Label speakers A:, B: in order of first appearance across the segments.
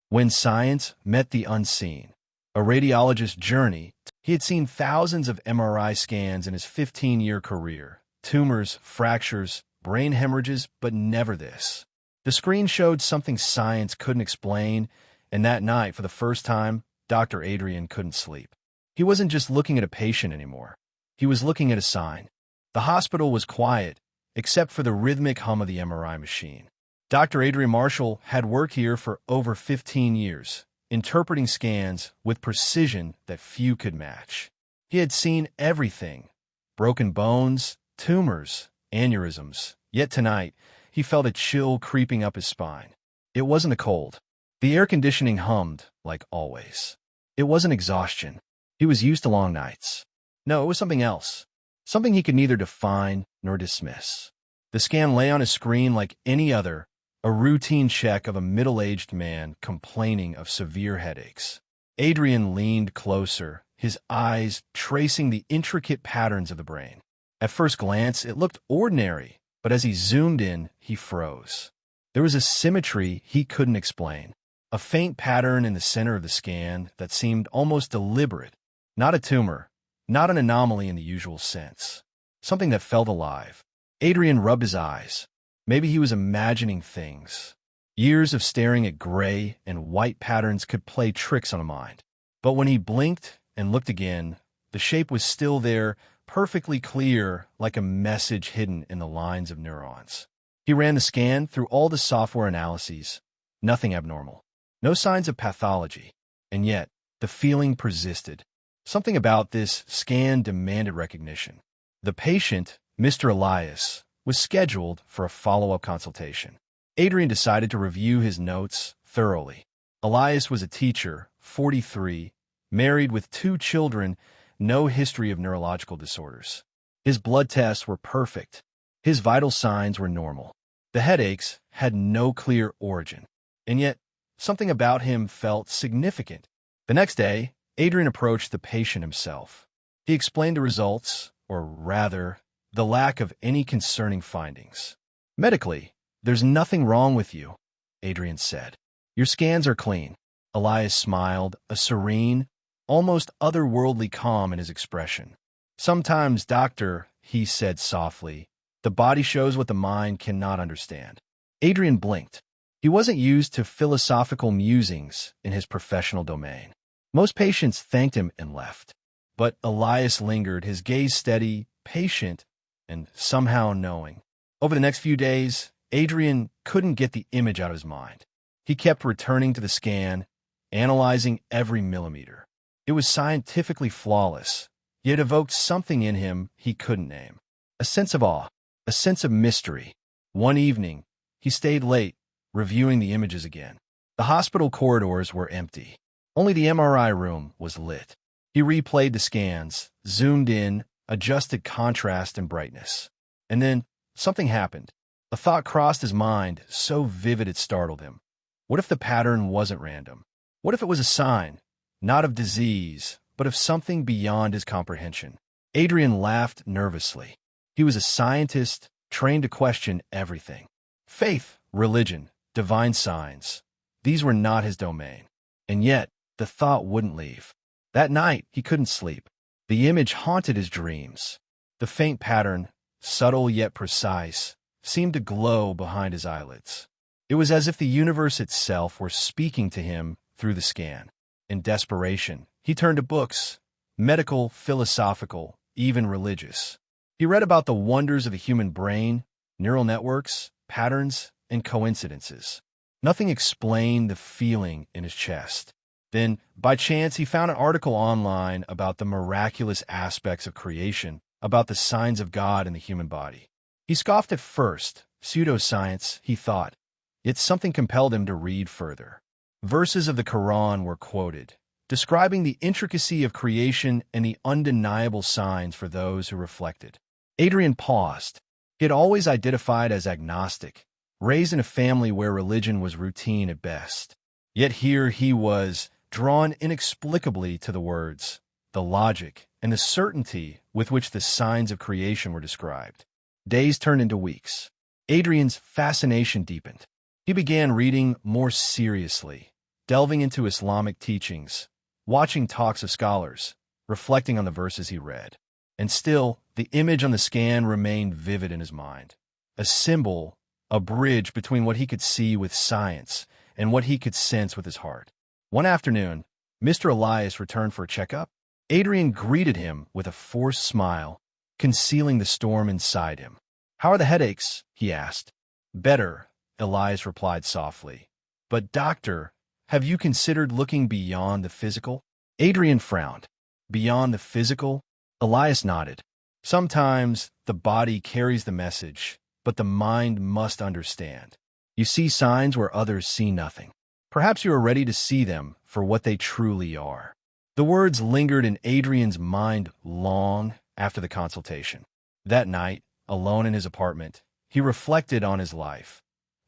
A: When science met the unseen. A radiologist's journey. He had seen thousands of MRI scans in his 15-year career. Tumors, fractures, brain hemorrhages, but never this. The screen showed something science couldn't explain, and that night, for the first time, Dr. Adrian couldn't sleep. He wasn't just looking at a patient anymore. He was looking at a sign. The hospital was quiet, except for the rhythmic hum of the MRI machine. Dr. Adrian Marshall had worked here for over 15 years, interpreting scans with precision that few could match. He had seen everything: broken bones, tumors, aneurysms. Yet tonight, he felt a chill creeping up his spine. It wasn't a cold. The air conditioning hummed, like always. It wasn't exhaustion. He was used to long nights. No, it was something else. Something he could neither define nor dismiss. The scan lay on his screen like any other, a routine check of a middle-aged man complaining of severe headaches. Adrian leaned closer, his eyes tracing the intricate patterns of the brain. At first glance, it looked ordinary, but as he zoomed in, he froze. There was a symmetry he couldn't explain, a faint pattern in the center of the scan that seemed almost deliberate. Not a tumor, not an anomaly in the usual sense. Something that felt alive. Adrian rubbed his eyes. Maybe he was imagining things. Years of staring at gray and white patterns could play tricks on a mind. But when he blinked and looked again, the shape was still there, perfectly clear, like a message hidden in the lines of neurons. He ran the scan through all the software analyses. Nothing abnormal. No signs of pathology. And yet, the feeling persisted. Something about this scan demanded recognition. The patient, Mr. Elias, was scheduled for a follow-up consultation. Adrian decided to review his notes thoroughly. Elias was a teacher, 43, married with 2 children, no history of neurological disorders. His blood tests were perfect. His vital signs were normal. The headaches had no clear origin. And yet, something about him felt significant. The next day, Adrian approached the patient himself. He explained the results, or rather, the lack of any concerning findings. Medically, there's nothing wrong with you, Adrian said. Your scans are clean. Elias smiled, a serene, almost otherworldly calm in his expression. Sometimes, doctor, he said softly, the body shows what the mind cannot understand. Adrian blinked. He wasn't used to philosophical musings in his professional domain. Most patients thanked him and left. But Elias lingered, his gaze steady, patient, and somehow knowing. Over the next few days, Adrian couldn't get the image out of his mind. He kept returning to the scan, analyzing every millimeter. It was scientifically flawless, yet evoked something in him he couldn't name. A sense of awe, a sense of mystery. One evening, he stayed late, reviewing the images again. The hospital corridors were empty. Only the MRI room was lit. He replayed the scans, zoomed in, adjusted contrast and brightness. And then, something happened. A thought crossed his mind, so vivid it startled him. What if the pattern wasn't random? What if it was a sign, not of disease, but of something beyond his comprehension? Adrian laughed nervously. He was a scientist, trained to question everything. Faith, religion, divine signs. These were not his domain. And yet, the thought wouldn't leave. That night, he couldn't sleep. The image haunted his dreams. The faint pattern, subtle yet precise, seemed to glow behind his eyelids. It was as if the universe itself were speaking to him through the scan. In desperation, he turned to books, medical, philosophical, even religious. He read about the wonders of the human brain, neural networks, patterns, and coincidences. Nothing explained the feeling in his chest. Then, by chance, he found an article online about the miraculous aspects of creation, about the signs of God in the human body. He scoffed at first. Pseudoscience, he thought. Yet something compelled him to read further. Verses of the Quran were quoted, describing the intricacy of creation and the undeniable signs for those who reflected. Adrian paused. He had always identified as agnostic, raised in a family where religion was routine at best. Yet here he was, drawn inexplicably to the words, the logic, and the certainty with which the signs of creation were described. Days turned into weeks. Adrian's fascination deepened. He began reading more seriously, delving into Islamic teachings, watching talks of scholars, reflecting on the verses he read. And still, the image on the scan remained vivid in his mind. A symbol, a bridge between what he could see with science and what he could sense with his heart. One afternoon, Mr. Elias returned for a checkup. Adrian greeted him with a forced smile, concealing the storm inside him. "How are the headaches?" he asked. "Better," Elias replied softly. "But doctor, have you considered looking beyond the physical?" Adrian frowned. "Beyond the physical?" Elias nodded. "Sometimes the body carries the message, but the mind must understand. You see signs where others see nothing. Perhaps you are ready to see them for what they truly are." The words lingered in Adrian's mind long after the consultation. That night, alone in his apartment, he reflected on his life.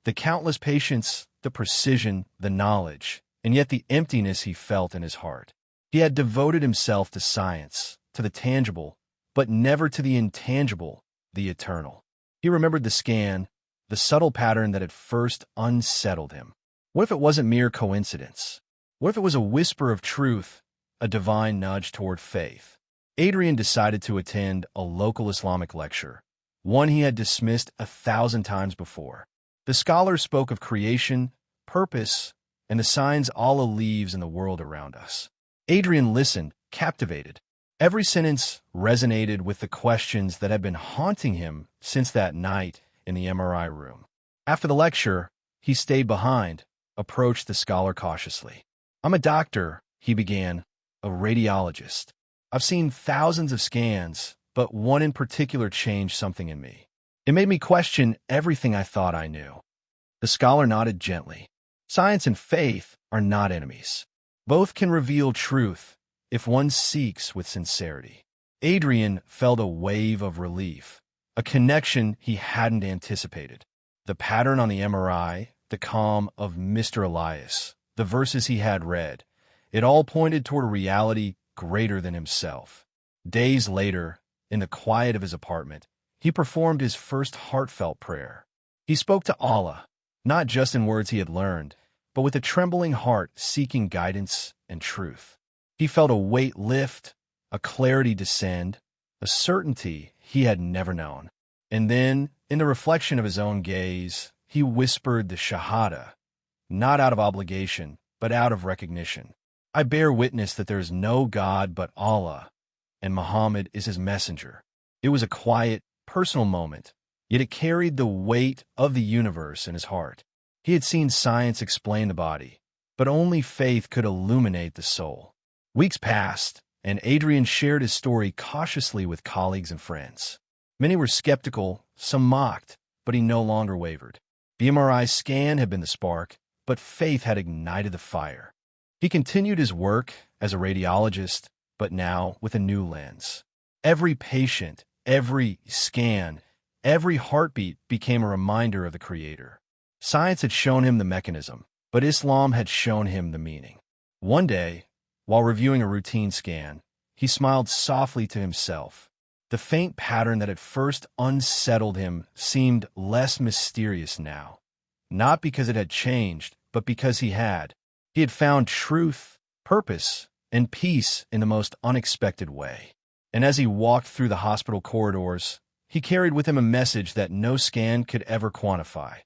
A: The countless patients, the precision, the knowledge, and yet the emptiness he felt in his heart. He had devoted himself to science, to the tangible, but never to the intangible, the eternal. He remembered the scan, the subtle pattern that had first unsettled him. What if it wasn't mere coincidence? What if it was a whisper of truth, a divine nudge toward faith? Adrian decided to attend a local Islamic lecture, one he had dismissed 1,000 times before. The scholar spoke of creation, purpose, and the signs Allah leaves in the world around us. Adrian listened, captivated. Every sentence resonated with the questions that had been haunting him since that night in the MRI room. After the lecture, he stayed behind, approached the scholar cautiously. "I'm a doctor," he began, "a radiologist. I've seen thousands of scans, but one in particular changed something in me. It made me question everything I thought I knew." The scholar nodded gently. "Science and faith are not enemies. Both can reveal truth if one seeks with sincerity." Adrian felt a wave of relief, a connection he hadn't anticipated. The pattern on the MRI, the calm of Mr. Elias, the verses he had read, it all pointed toward a reality greater than himself. Days later, in the quiet of his apartment, he performed his first heartfelt prayer. He spoke to Allah, not just in words he had learned, but with a trembling heart seeking guidance and truth. He felt a weight lift, a clarity descend, a certainty he had never known. And then, in the reflection of his own gaze, he whispered the shahadah, not out of obligation, but out of recognition. "I bear witness that there is no God but Allah, and Muhammad is his messenger." It was a quiet, personal moment, yet it carried the weight of the universe in his heart. He had seen science explain the body, but only faith could illuminate the soul. Weeks passed, and Adrian shared his story cautiously with colleagues and friends. Many were skeptical, some mocked, but he no longer wavered. The MRI scan had been the spark, but faith had ignited the fire. He continued his work as a radiologist, but now with a new lens. Every patient, every scan, every heartbeat became a reminder of the Creator. Science had shown him the mechanism, but Islam had shown him the meaning. One day, while reviewing a routine scan, he smiled softly to himself. The faint pattern that had first unsettled him seemed less mysterious now, not because it had changed, but because he had found truth, purpose, and peace in the most unexpected way. And as he walked through the hospital corridors, he carried with him a message that no scan could ever quantify,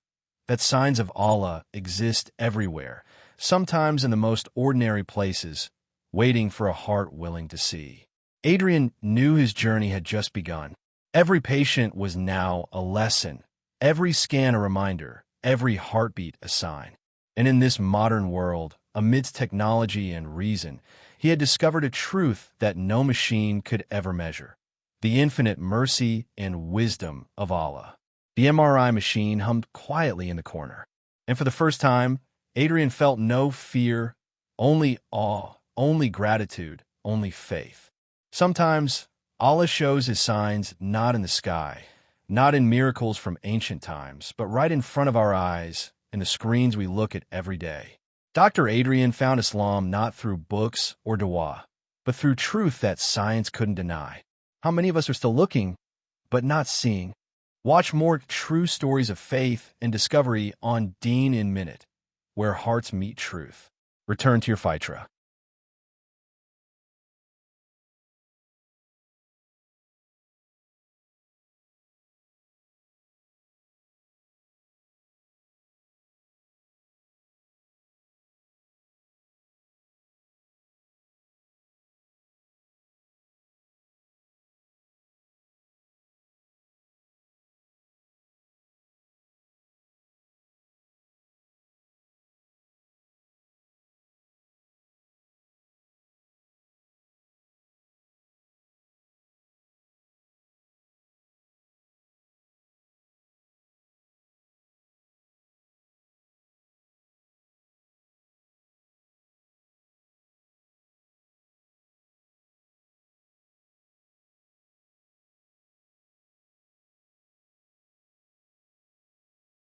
A: that signs of Allah exist everywhere, sometimes in the most ordinary places, waiting for a heart willing to see. Adrian knew his journey had just begun. Every patient was now a lesson, every scan a reminder, every heartbeat a sign. And in this modern world, amidst technology and reason, he had discovered a truth that no machine could ever measure: the infinite mercy and wisdom of Allah. The MRI machine hummed quietly in the corner, and for the first time, Adrian felt no fear, only awe, only gratitude, only faith. Sometimes, Allah shows his signs not in the sky, not in miracles from ancient times, but right in front of our eyes, in the screens we look at every day. Dr. Adrian found Islam not through books or dua, but through truth that science couldn't deny. How many of us are still looking, but not seeing? Watch more true stories of faith and discovery on Deen in Minute, where hearts meet truth. Return to your Phytra.